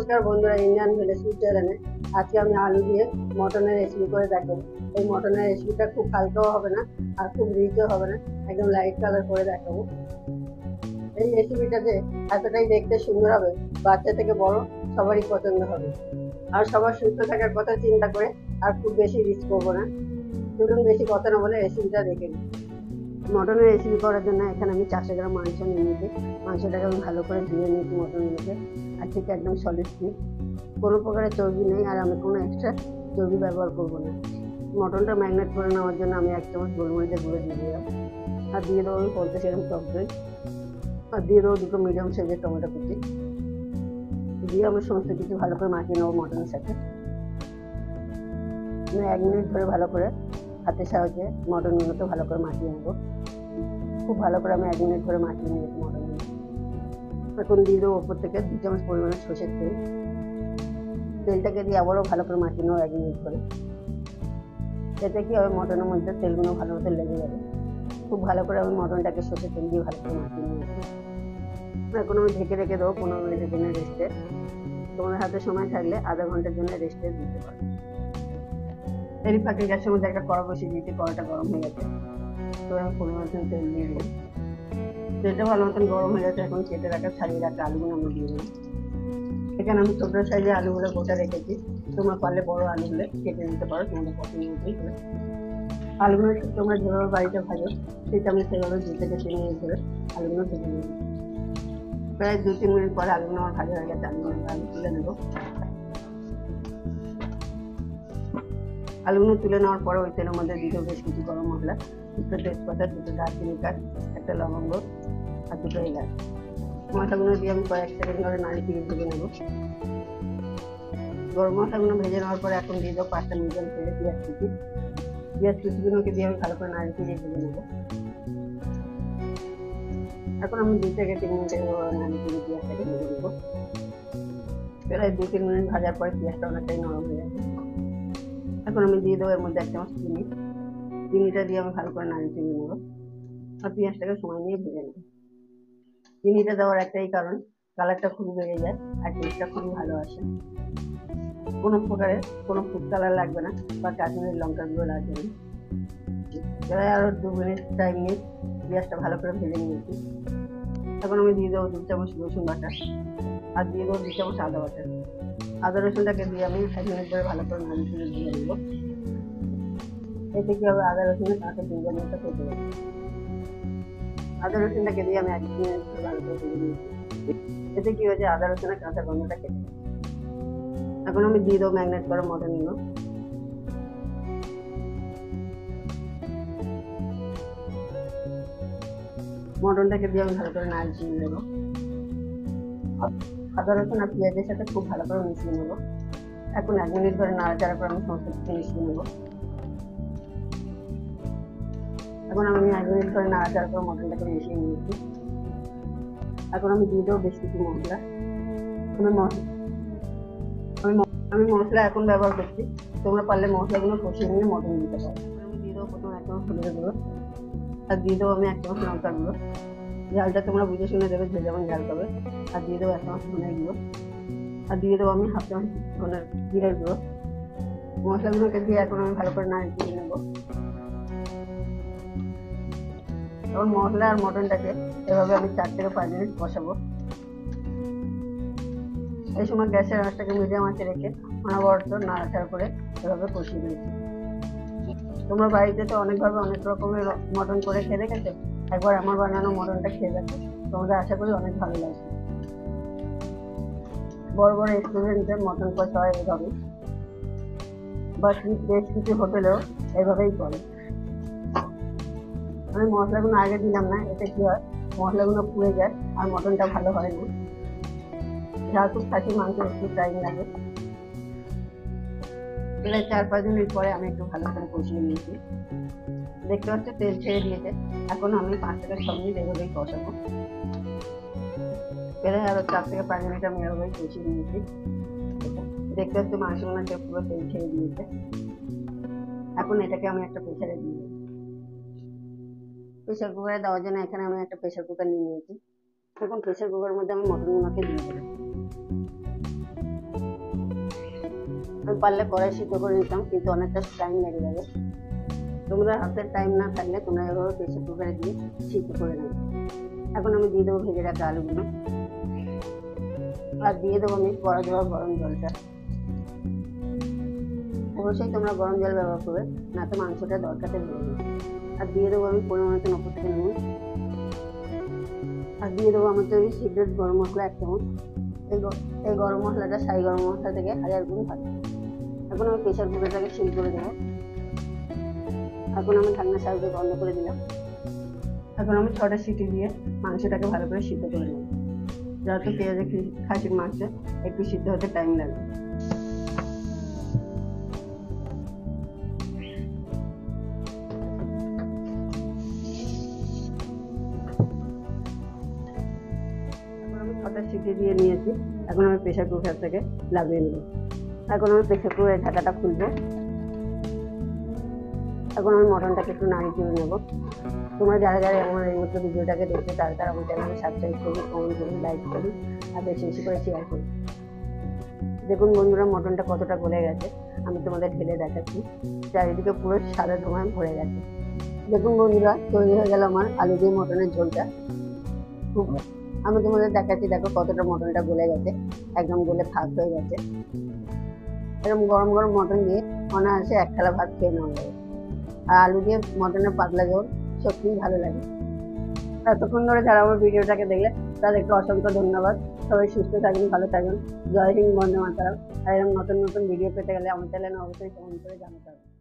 নমস্কার বন্ধুরা, Indian village food চ্যানেলে আজকে আমি আলু দিয়ে মটনের রেসিপি করে দেখাবো। এই মটনের রেসিপিটা খুব হালকাও হবে না আর খুব রিচও হবে না, একদম লাইট কালার করে দেখাবো। এই রেসিপিটাতে এতটাই দেখতে সুন্দর হবে, বাচ্চা থেকে বড় সবারই পছন্দ হবে। আর সবার সুস্থ থাকার কথা চিন্তা করে আর খুব বেশি রিচ করবো না। চলুন বেশি কথা না বলে রেসিপিটা দেখে নিই। মটনের রেসিপি করার জন্য এখানে আমি 400 গ্রাম মাংস নিয়ে নিয়েছি। মাংসটাকে আমি ভালো করে ধুয়ে নিয়েছি মটনগুলোকে, আর ঠিক একদম সলিড পিস, কোনো প্রকারের চর্বি নেই, আর আমি কোনো এক্সট্রা চর্বি ব্যবহার করবো না। মটনটা ম্যারিনেট করে নেওয়ার জন্য আমি 1 চামচ গোলমরিচের গুঁড়ো দিয়ে দিলাম, আর দিয়ে দেবো আমি 50 গ্রাম টক দই, আর দিয়ে দেবো 2টো মিডিয়াম সাইজের টমেটো কুচি। দিয়ে আমি সমস্ত কিছু ভালো করে মাখিয়ে নেবো মটনের সাথে। আমি 1 মিনিট ধরে ভালো করে হাতের সাহায্যে মটনগুলোকে ভালো করে মাখিয়ে নেবো। খুব ভালো করে আমি 1 মিনিট ধরে মাখিয়ে নিয়েছি মটনগুলো। এখন দিয়ে দেবো ওপর থেকে 2 চামচ পরিমাণে সর্ষের তেল। তেলটাকে দিয়ে আবারও ভালো করে মাখিয়ে নেবো 1 মিনিট করে। এতে কি হবে, মটনের মধ্যে তেলগুলো ভালো মতো লেগে যাবে। খুব ভালো করে আমি মটনটাকে সর্ষের তেল দিয়ে ভালো করে মাখিয়ে নিয়েছি। এখন আমি ঢেকে রেখে দেবো 15 মিনিটের জন্য রেস্টে। তোমার হাতে সময় থাকলে আধা ঘন্টার জন্য রেস্টে দিতে পারো। এরই ফাঁকে গ্যাসের মধ্যে একটা কড়া বসিয়ে দিয়েছি, কড়াটা গরম হয়ে গেছে। তো আমি পরিমাণ তেল দিয়ে দিই। তেলটা ভালো মতন গরম হয়ে গেছে। এখন কেটে রাখা ছাড়িয়ে রাখা আলুগুলো আমি দিয়ে দিলাম। এখানে আমি ছোট সাইজে আলুগুলো গোটা রেখেছি, তোমরা পারলে বড় আলুগুলো কেটে দিতে পারো তোমাদের পছন্দ মতোই। আলুগুলো তোমরা যেভাবে বাড়িতে ভাজো ঠিক আমি সেভাবে 2 থেকে 3 মিনিট ধরে আলুগুলো ভেজে নেব। প্রায় 2-3 মিনিট পরে আলুগুলো আমার ভাজা হয়ে গেছে। আলু তুলে নেবো। আলুগুলো তুলে নেওয়ার পরে ওই তেলের মধ্যে দিয়ে দেবো বেশ কিছু গরম মশলা, 2টো তেজপাতা, 2টো দারচিনি কাঠ, 1টা লবঙ্গ আর 2টো এলাচ। মশলাগুলো দিয়ে আমি কয়েক সেকেন্ড ধরে নাড়িয়ে ভেজে নেব। গরম মশলাগুলো ভেজে নেওয়ার পরে এখন দিয়ে দেবো 5টা মিডিয়াম সাইজের পেঁয়াজ কুচি। পেঁয়াজ কুচিগুলোকে দিয়ে আমি ভালো করে নাড়িয়ে ভেজে নেব। এখন আমি 2 থেকে 3 মিনিট নাড়িয়ে পেঁয়াজটাকে ভেজে নেব। প্রায় 2-3 মিনিট ভাজার পরে পেঁয়াজটা অনেকটাই নরম হয়ে যাবে। এখন আমি দিয়ে দেবো এর মধ্যে 1 চামচ চিনি। চিনিটা দিয়ে আমি ভালো করে নাড়িয়ে নেব আর পেঁয়াজটাকে সময় নিয়ে ভেজে নেব। চিনিটা দেওয়ার একটাই কারণ, কালারটা খুবই বেড়ে যায় আর টেস্টটা খুবই ভালো আসে। কোনো প্রকারের কোনো ফুড কালার লাগবে না বা কাশ্মীরি লঙ্কা গুঁড়ো লাগবে না। প্রায় আরও 2 মিনিট 4 মিনিট পেঁয়াজটা ভালো করে ভেজে নিয়েছি। এখন আমি দিয়ে দেবো 2 চামচ রসুন বাটা আর দিয়ে দেবো 2 চামচ আদা বাটা। আদা রসুনটাকে দিয়ে আমি 1 মিনিট ধরে ভালো করে নাড়িয়ে ভেজে নেব। এতে কি হবে, আদা রসুনের কাঁচা গন্ধটা কেটে যাবে। আদা রসুনটাকে দিয়ে আমি 1 মিনিট ধরে ভালো করে ভেজে নিয়েছি। এতে কি হয়েছে, আদা রসুনের কাঁচা গন্ধটা কেটে যাবে। এখন আমি দিয়ে দেবো ম্যারিনেট করা মটনগুলো। মটনটাকে দিয়ে আমি ভালো করে নাড়িয়ে নেব। আদা রসুন আর পেঁয়াজের সাথে খুব ভালো করে মিশিয়ে নেব। এখন 1 মিনিট ধরে নাড়াচাড়া করে আমি সমস্ত কিছু মিশিয়ে নেব। এখন আমি 1 মিনিট ধরে নাড়াচাড়া করে মটনটাকে মিশিয়ে নিয়েছি। এখন আমি দিয়ে দেবো বেশ কিছু মশলা। আমি মশলা এখন ব্যবহার করছি, তোমরা পারলে মশলাগুলো কষিয়ে নিয়ে মটন দিতে পারো। আমি দিয়ে দেবো প্রথমে 1 চামচ হলুদের গুঁড়ো, আর দিয়ে দেবো আমি 1 চামচ লঙ্কার গুঁড়ো। ঝালটা তোমরা বুঝে শুনে দেবে, যে যেমন ঝাল পাবে। আর দিয়ে দেবো 1 চামচ ধনের গুঁড়ো, আর দিয়ে দেবো আমি 1/2 চামচ ধনের জিরের গুঁড়ো। মশলাগুলোকে দিয়ে এখন আমি ভালো করে নাড়িয়ে নেব। এখন মশলা আর মটনটাকে এভাবে আমি 4 থেকে 5 মিনিট কষাবো। এই সময় গ্যাসের আঁচটাকে মিডিয়াম আঁচে রেখে অনবরত নাড়াচাড়া করে এভাবে কষিয়ে নিয়েছি। তোমরা বাড়িতে তো অনেকভাবে অনেক রকমের মটন করে খেয়ে দেখেছো, একবার আমার বানানো মটনটা খেয়ে দেখো, তোমাদের আশা করি অনেক ভালো লাগবে। বড় বড় রেস্টুরেন্টে মটন কষা হয় এইভাবে, বা বেশ কিছু হোটেলেও এইভাবেই করে। আমি মশলাগুলো আগে দিলাম না, এতে কি হয়, মশলাগুলো পুড়ে যায় আর মটনটা ভালো হয় না। যেহেতু খাসির মাংস একটু টাইম লাগে। প্রায় 4-5 মিনিট পরে আমি একটু ভালো করে কষিয়ে নিয়েছি। দেখতে পাচ্ছ তেল ছেড়ে দিয়েছে। এখন আমি 5 থেকে 6 মিনিট এভাবেই কষাবো। প্রায় আরো 4 থেকে 5 মিনিট আমি এভাবেই কষিয়ে নিয়েছি। দেখতে পাচ্ছ মাংসগুলো পুরো তেল ছেড়ে দিয়েছে। এখন এটাকে আমি একটা প্রেসারে দিয়ে দেবো। প্রেসার কুকারে দেওয়ার জন্য এখানে আমি একটা প্রেসার কুকার নিয়ে নিয়েছি। এখন প্রেসার কুকারের মধ্যে আমি মটনগুলোকে দিয়ে দেবো। আমি পারলে কড়াই সিদ্ধ করে নিতাম, কিন্তু অনেকটা টাইম লেগে যাবে। তোমরা হাতে টাইম না থাকলে তোমরা এভাবে প্রেসার কুকারে দিয়ে সিদ্ধ করে নেবে। এখন আমি দিয়ে দেবো ভেজে রাখা আলুগুলো, আর দিয়ে দেবো আমি কড়া দেওয়া গরম জলটা। অবশ্যই তোমরা গরম জল ব্যবহার করবে, না তো মাংসটা দরকারটা বেরোবে। আর দিয়ে দেবো আমি পরিমাণ মতো উপর থেকে নুন, আর দিয়ে দেবো আমার তৈরি সিক্রেট গরম মশলা 1 চামচ। এই গরম মশলাটা সাই গরম মশলা থেকে 1000 গুণ ভালো। এখন আমি প্রেসার কুকারটাকে সিল করে দেবো। এখন আমি ঢাকনা সাহায্যে বন্ধ করে দিলাম। এখন আমি 6টা সিটি দিয়ে মাংসটাকে ভালো করে সিদ্ধ করে নেব। যেহেতু পেঁয়াজের খাসির মাংস একটু সিদ্ধ হতে টাইম লাগবে। সিটি দিয়ে নিয়েছি। এখন আমি প্রেসার কুকার থেকে লাগিয়ে নেব। এখন আমি প্রেসার কুকারের ঢাকাটা খুলবো। এখন আমি মটনটাকে একটু নাড়িয়ে চেড়ে নেব। তোমরা যারা যারা আমার এই মতো ভিডিওটাকে দেখতে তারা তারা আমার চ্যানেলকে সাবস্ক্রাইব করবে, কমেন্ট করবে, লাইক করবে, আর বেশি বেশি করে শেয়ার করবে। দেখুন বন্ধুরা, মটনটা কতটা গলে গেছে আমি তোমাদের ঢেলে দেখাচ্ছি। চারিদিকে পুরো সাদা ধোঁয়ায় ভরে গেছে। দেখুন বন্ধুরা, তৈরি হয়ে গেল আমার আলু দিয়ে মটনের ঝোলটা। আমি তোমাদের দেখাচ্ছি, দেখো কতটা মটনটা গলে গেছে, একদম গলে ফাঁক হয়ে গেছে। এরকম গরম গরম মটন দিয়ে অনায়াসে 1 থালা ভাত খেয়ে নেওয়া যাবে। আর আলু দিয়ে মটনের পাতলা ঝোল সত্যিই ভালো লাগে। এতক্ষণ ধরে যারা আমার ভিডিওটাকে দেখলে তাদেরকে অসংখ্য ধন্যবাদ। সবাই সুস্থ থাকবেন, ভালো থাকবেন। জয় হিন্দ, বন্দে মাতরম। আর এরকম নতুন নতুন ভিডিও পেতে গেলে আমার চ্যানেলে অবশ্যই কমেন্ট করে জানাতে হবে।